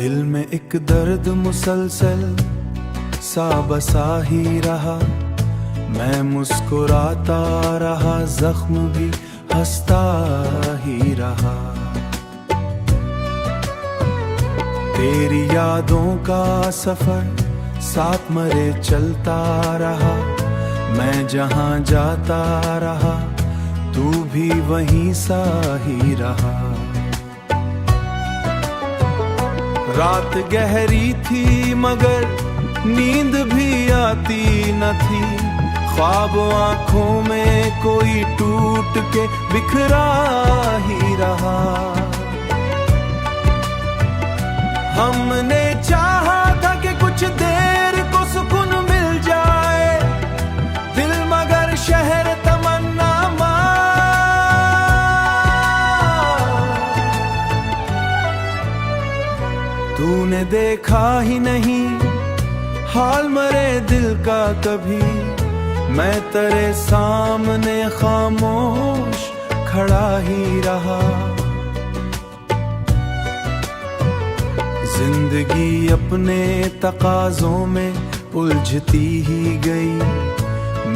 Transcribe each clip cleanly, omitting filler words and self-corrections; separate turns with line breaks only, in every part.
दिल में एक दर्द मुसलसल सा बसा ही रहा। मैं मुस्कुराता रहा, जख्म भी हंसता ही रहा। तेरी यादों का सफर साथ मरे चलता रहा। मैं जहां जाता रहा, तू भी वहीं सा ही रहा। रात गहरी थी मगर नींद भी आती न थी। ख्वाब आंखों में कोई टूट के बिखरा ही रहा। हमने चाहा था कि कुछ देर को सुकून मिल जाए, दिल मगर शहर तमन्ना तूने देखा ही नहीं हाल मरे दिल का कभी। मैं तेरे सामने खामोश खड़ा ही रहा। जिंदगी अपने तकाज़ों में उलझती ही गई।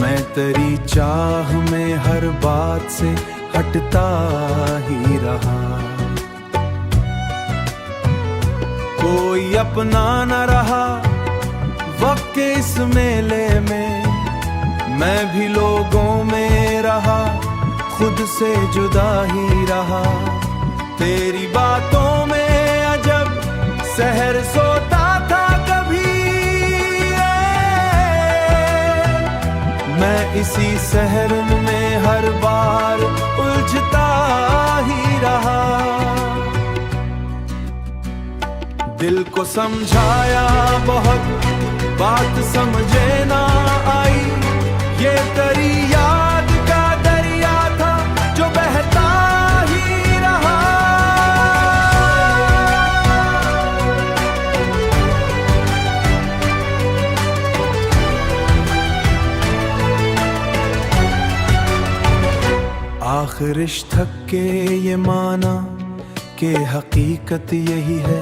मैं तेरी चाह में हर बात से हटता ही रहा। कोई अपना न रहा वक्त के इस मेले में। मैं भी लोगों में रहा, खुद से जुदा ही रहा। तेरी बातों में अजब सहर सोता था कभी। मैं इसी सहर में हर बार उलझता ही रहा। दिल को समझाया बहुत, बात समझे ना आई। ये तेरी याद का दरिया था जो बहता ही रहा। आखिर थक के ये माना कि हकीकत यही है।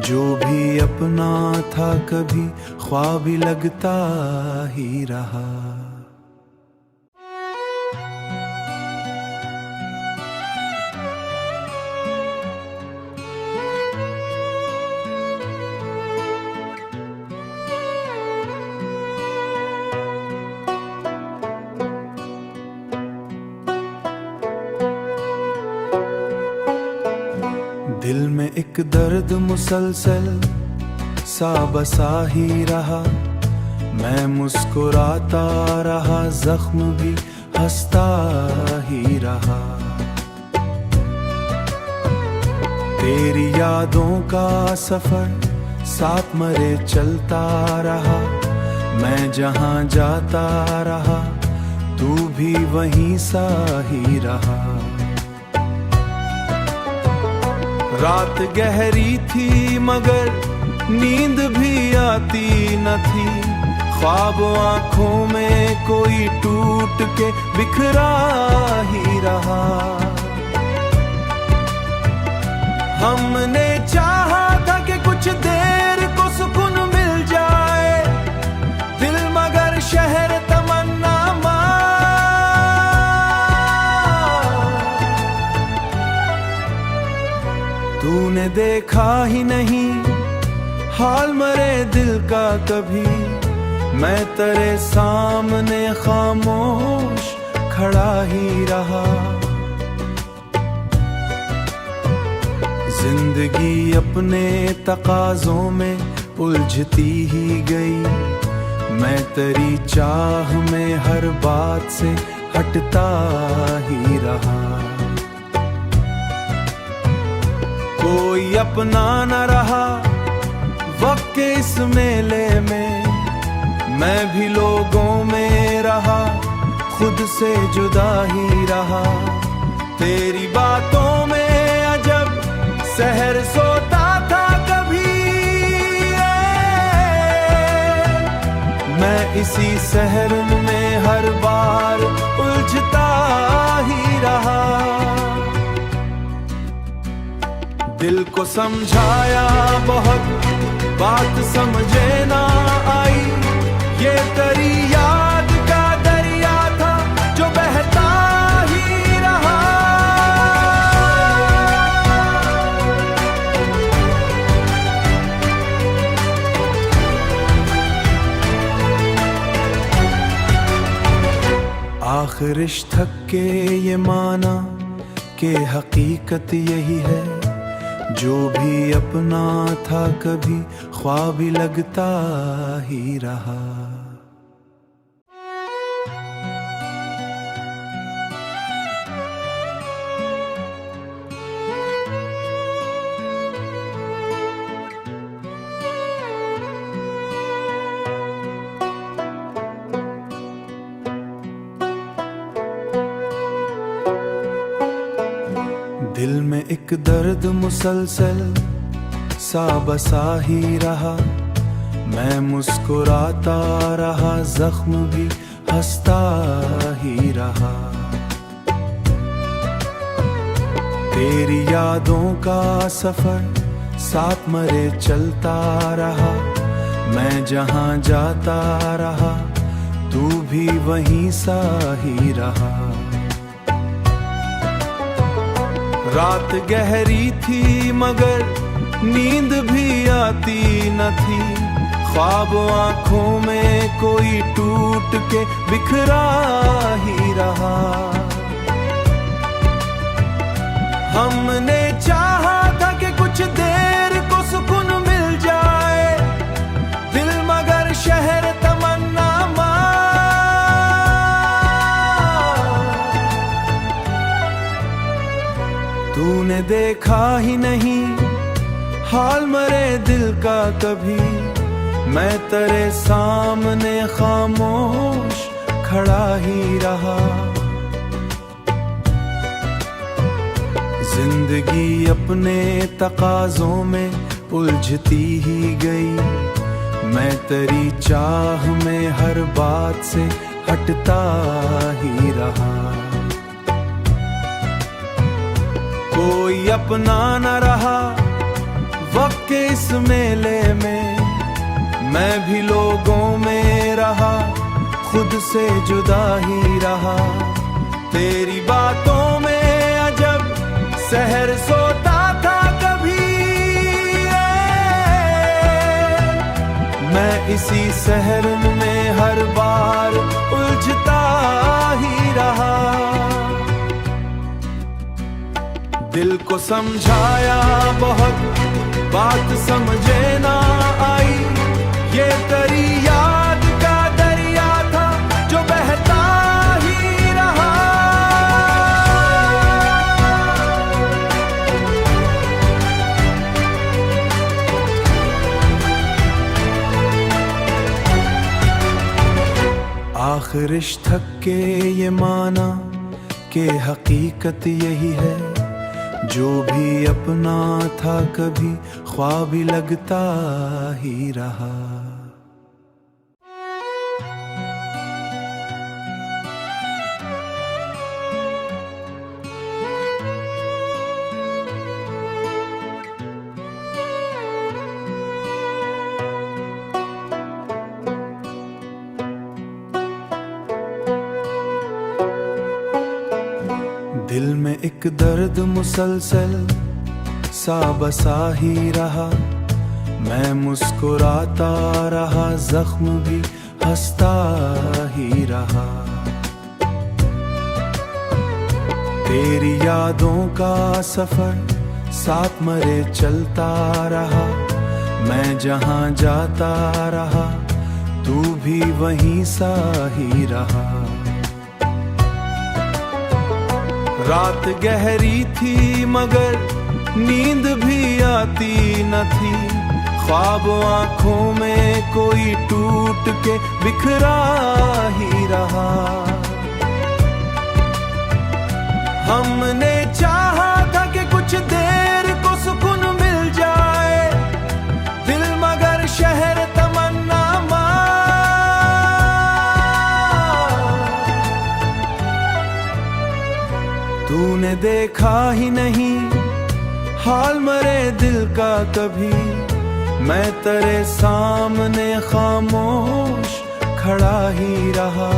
जो भी अपना था कभी ख्वाब ही लगता ही रहा। दिल में एक दर्द मुसलसल सा बसा ही रहा। मैं मुस्कुराता रहा, जख्म भी हंसता ही रहा। तेरी यादों का सफर साथ मरे चलता रहा। मैं जहां जाता रहा, तू भी वहीं सा ही रहा। रात गहरी थी मगर नींद भी आती न थी। ख्वाब आंखों में कोई टूट के बिखरा ही रहा। हमने चाहा था कि कुछ देर को सुकून मिल जाए, दिल मगर शहर तमन्ना तूने देखा ही नहीं हाल मरे दिल का कभी। मैं तेरे सामने खामोश खड़ा ही रहा। जिंदगी अपने तकाज़ों में उलझती ही गई। मैं तेरी चाह में हर बात से हटता ही रहा। कोई अपना न रहा वक्त के इस मेले में। मैं भी लोगों में रहा, खुद से जुदा ही रहा। तेरी बातों में अजब सहर सोता था कभी। मैं इसी सहर में हर बार उलझता ही रहा। दिल को समझाया बहुत, बात समझे ना आई। ये तेरी याद का दरिया था जो बहता ही रहा। आखिर इश्क थक के ये माना कि हकीकत यही है, जो भी अपना था कभी ख्वाब ही लगता ही रहा। दिल में एक दर्द मुसलसल सा बसा ही रहा। मैं मुस्कुराता रहा, जख्म भी हंसता ही रहा। तेरी यादों का सफर साथ मरे चलता रहा। मैं जहां जाता रहा, तू भी वहीं सा ही रहा। रात गहरी थी मगर नींद भी आती न थी। ख्वाब आंखों में कोई टूट के बिखरा ही रहा। हमने चाहा था कि कुछ देर को सुकून मिल जाए, दिल मगर शहर तमन्ना तूने देखा ही नहीं हाल मरे दिल का कभी। मैं तेरे सामने खामोश खड़ा ही रहा। जिंदगी अपने तकाज़ों में उलझती ही गई। मैं तेरी चाह में हर बात से हटता ही रहा। कोई अपना न रहा वक्त के इस मेले में। मैं भी लोगों में रहा, खुद से जुदा ही रहा। तेरी बातों में अजब सहर सोता था कभी। मैं इसी सहर में हर बार उलझता ही रहा। दिल को समझाया बहुत, बात समझे ना आई। ये तेरी याद का दरिया था जो बहता ही रहा। आखिर इश्क थक के ये माना कि हकीकत यही है, जो भी अपना था कभी ख्वाब ही लगता ही रहा। दिल में एक दर्द मुसलसल सा बसा ही रहा। मैं मुस्कुराता रहा, जख्म भी हंसता ही रहा। तेरी यादों का सफर साथ मरे चलता रहा। मैं जहां जाता रहा, तू भी वहीं सा ही रहा। रात गहरी थी मगर नींद भी आती न थी। ख्वाब आंखों में कोई टूट के बिखरा ही रहा। हमने चाहा था कि कुछ देर को सुकून मिल जाए, दिल मगर शहर तमन्ना तूने देखा ही नहीं हाल मरे दिल का कभी मैं तेरे सामने खामोश खड़ा ही रहा।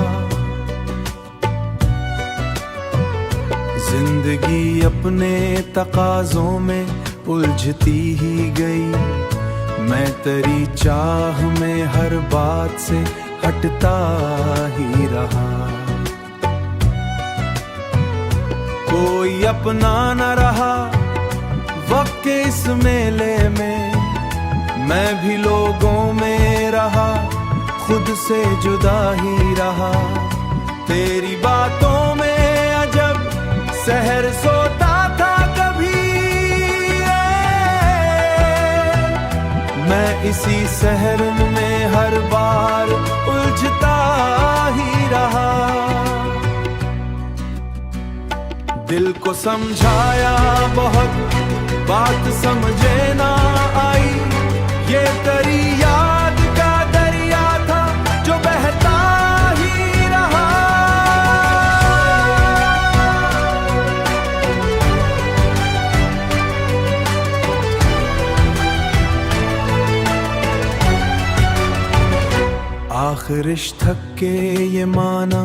जिंदगी अपने तकाज़ों में उलझती ही गई, मैं तेरी चाह में हर बात से हटता ही रहा। कोई अपना न रहा वक्त के इस मेले में, मैं भी लोगों में रहा, खुद से जुदा ही रहा। तेरी बातों में अजब सहर सोता था कभी, मैं इसी सहर में हर बार उलझता ही रहा। दिल को समझाया बहुत, बात समझे ना आई, ये तेरी याद का दरिया था जो बहता ही रहा। आखिर इश्क थक के ये माना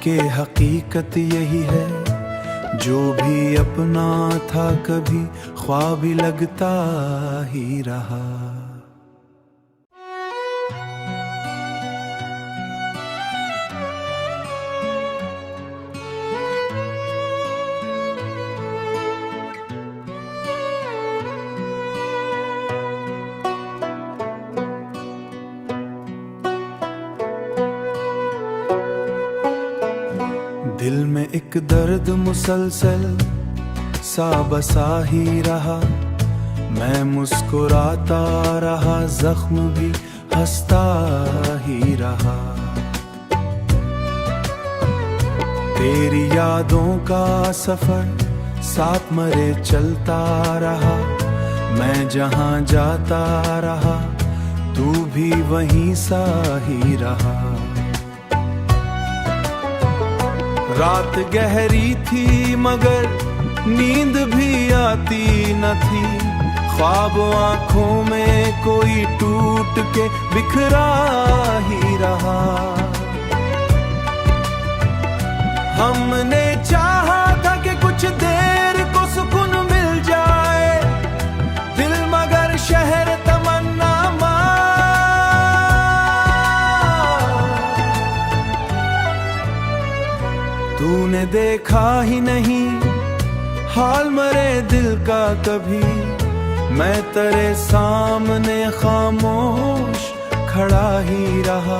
कि हकीकत यही है, जो भी अपना था कभी ख्वाब ही लगता ही रहा। दिल में एक दर्द मुसलसल सा बसा ही रहा, मैं मुस्कुराता रहा, जख्म भी हंसता ही रहा। तेरी यादों का सफर साथ मरे चलता रहा, मैं जहां जाता रहा तू भी वहीं सा ही रहा। रात गहरी थी मगर नींद भी आती न थी, ख्वाब आंखों में कोई टूट के बिखरा ही रहा। हमने चाहा था कि कुछ देर को सुकून मिल जाए, दिल मगर शहर तमन्ना तूने देखा ही नहीं हाल मरे दिल का कभी, मैं तेरे सामने खामोश खड़ा ही रहा।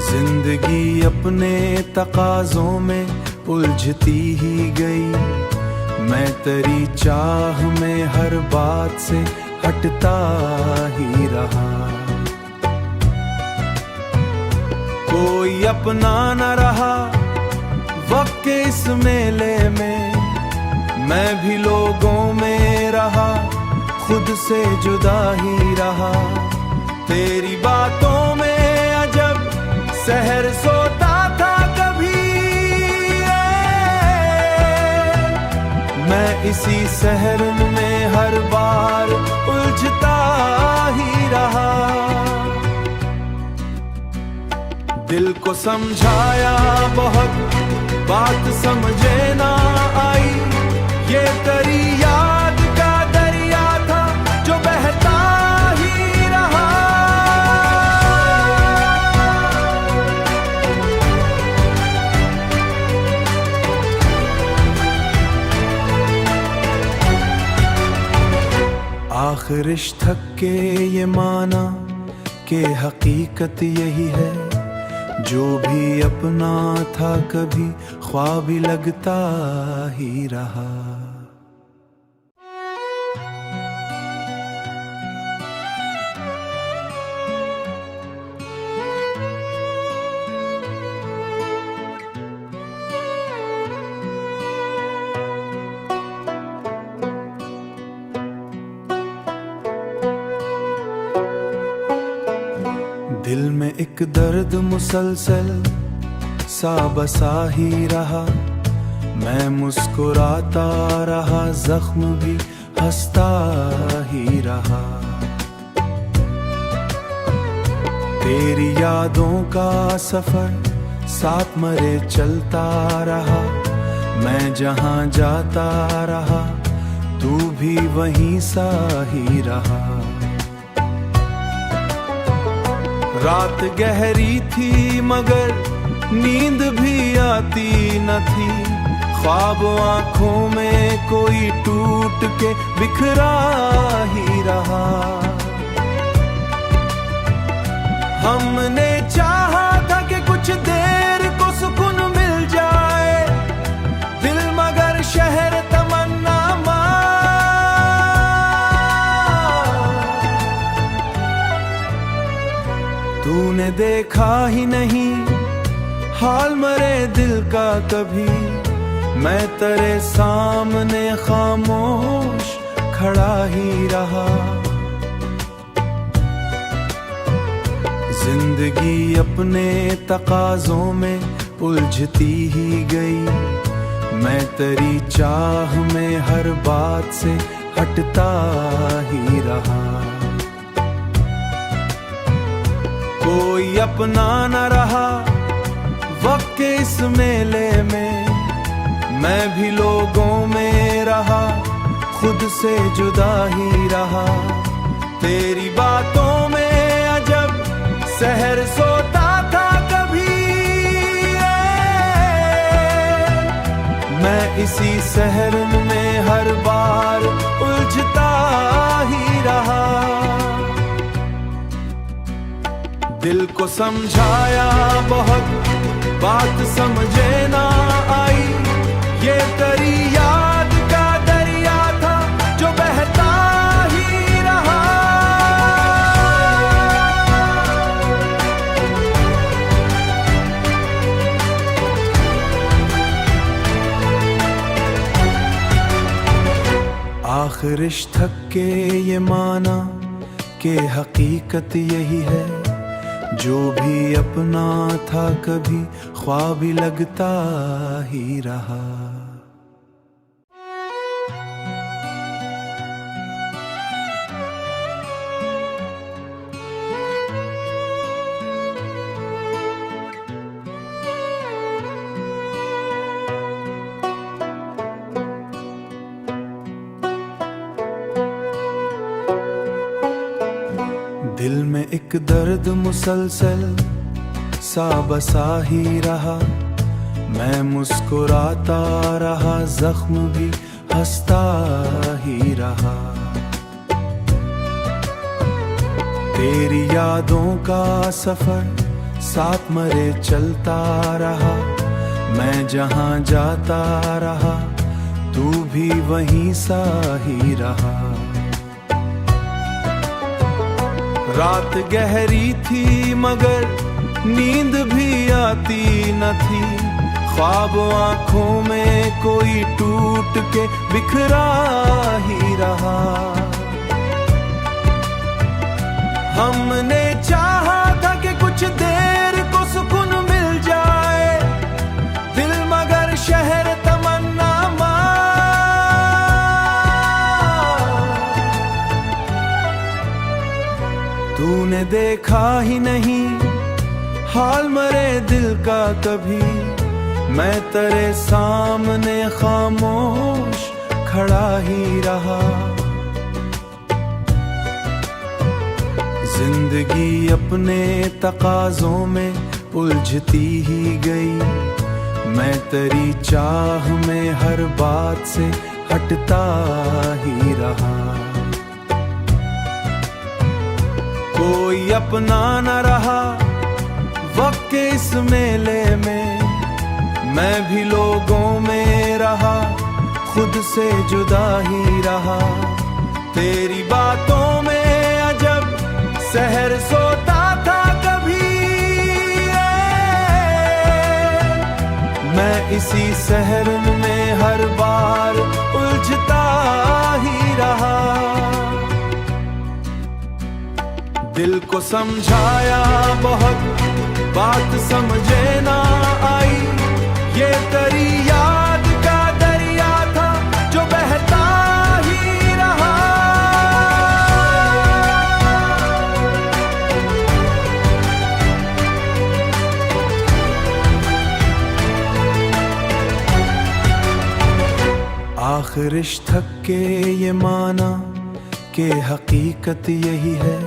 जिंदगी अपने तकाज़ों में उलझती ही गई, मैं तेरी चाह में हर बात से हटता ही रहा। कोई अपना न रहा वक्त के इस मेले में, मैं भी लोगों में रहा, खुद से जुदा ही रहा। तेरी बातों में अजब सहर सोता था कभी, मैं इसी सहर में हर बार उलझता ही रहा। दिल को समझाया बहुत, बात समझे ना आई, ये तेरी याद का दरिया था जो बहता ही रहा। आखिर इश्क थक के ये माना कि हकीकत यही है, जो भी अपना था कभी ख्वाब ही लगता ही रहा। दिल में एक दर्द मुसलसल सा बसा ही रहा, मैं मुस्कुराता रहा, जख्म भी हंसता ही रहा। तेरी यादों का सफर साथ मरे चलता रहा। मैं जहां जाता रहा, तू भी वहीं सा ही रहा। रात गहरी थी मगर नींद भी आती न थी। ख्वाब आंखों में कोई टूट के बिखरा ही रहा। हमने चाहा था कि कुछ देर को सुकून मिल जाए, दिल मगर शहर तमन्ना तूने देखा ही नहीं हाल मरे दिल का कभी। मैं तेरे सामने खामोश खड़ा ही रहा। जिंदगी अपने तकाज़ों में उलझती ही गई। मैं तेरी चाह में हर बात से हटता ही रहा। कोई अपना न रहा वक्त के इस मेले में। मैं भी लोगों में रहा, खुद से जुदा ही रहा। तेरी बातों में अजब सहर सोता था कभी। मैं इसी सहर में हर बार उलझता ही रहा। दिल को समझाया बहुत, बात समझे ना आई। ये तेरी याद का दरिया था जो बहता ही रहा। आखिर इश्क थक के ये माना कि हकीकत यही है। जो भी अपना था कभी ख्वाब ही लगता ही रहा। दिल में एक दर्द मुसलसल सा बसा ही रहा। मैं मुस्कुराता रहा, जख्म भी हंसता ही रहा। तेरी यादों का सफर साथ मरे चलता रहा। मैं जहां जाता रहा, तू भी वहीं सा ही रहा। रात गहरी थी मगर नींद भी आती न थी। ख्वाब आंखों में कोई टूट के बिखरा ही रहा। हमने चाहा था कि कुछ देर को सुकून मिल जाए, दिल मगर शहर तमन्ना तूने देखा ही नहीं हाल मरे दिल का कभी। मैं तेरे सामने खामोश खड़ा ही रहा। जिंदगी अपने तकाज़ों में उलझती ही गई। मैं तेरी चाह में हर बात से हटता ही रहा। कोई अपना न रहा वक्त के इस मेले में। मैं भी लोगों में रहा, खुद से जुदा ही रहा। तेरी बातों में अजब सहर सोता था कभी। मैं इसी सहर में हर बार उलझता ही रहा। दिल को समझाया बहुत, बात समझे ना आई। ये तेरी याद का आखिर इश्क थक के ये माना कि हकीकत यही है,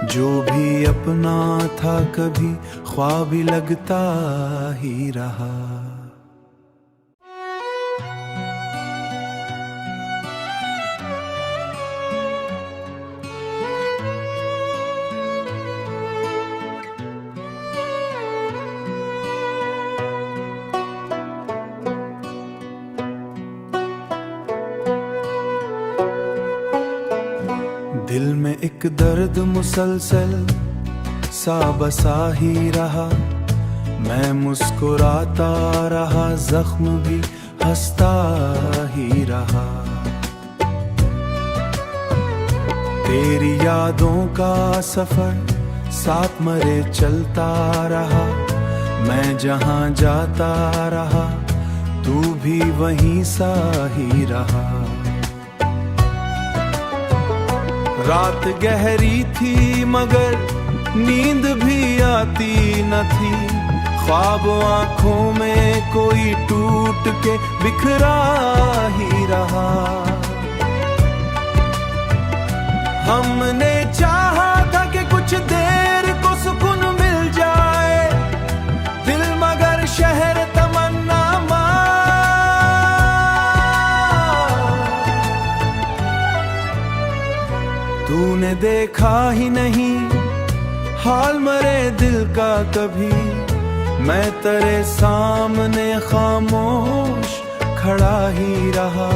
जो भी अपना था कभी ख्वाब ही लगता ही रहा। दिल में एक दर्द मुसलसल सा बसा ही रहा, मैं मुस्कुराता रहा, जख्म भी हंसता ही रहा। तेरी यादों का सफर साथ मरे चलता रहा, मैं जहां जाता रहा तू भी वहीं सा ही रहा। रात गहरी थी मगर नींद भी आती न थी, ख्वाब आंखों में कोई टूट के बिखरा ही रहा। हमने चाहा था कि कुछ देर को सुकून मिल जाए, दिल मगर शहर तमन्ना तूने देखा ही नहीं हाल मरे दिल का कभी, मैं तेरे सामने खामोश खड़ा ही रहा।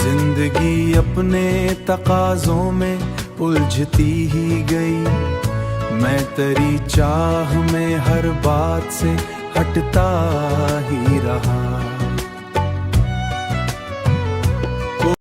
जिंदगी अपने तकाज़ों में उलझती ही गई, मैं तेरी चाह में हर बात से हटता ही रहा।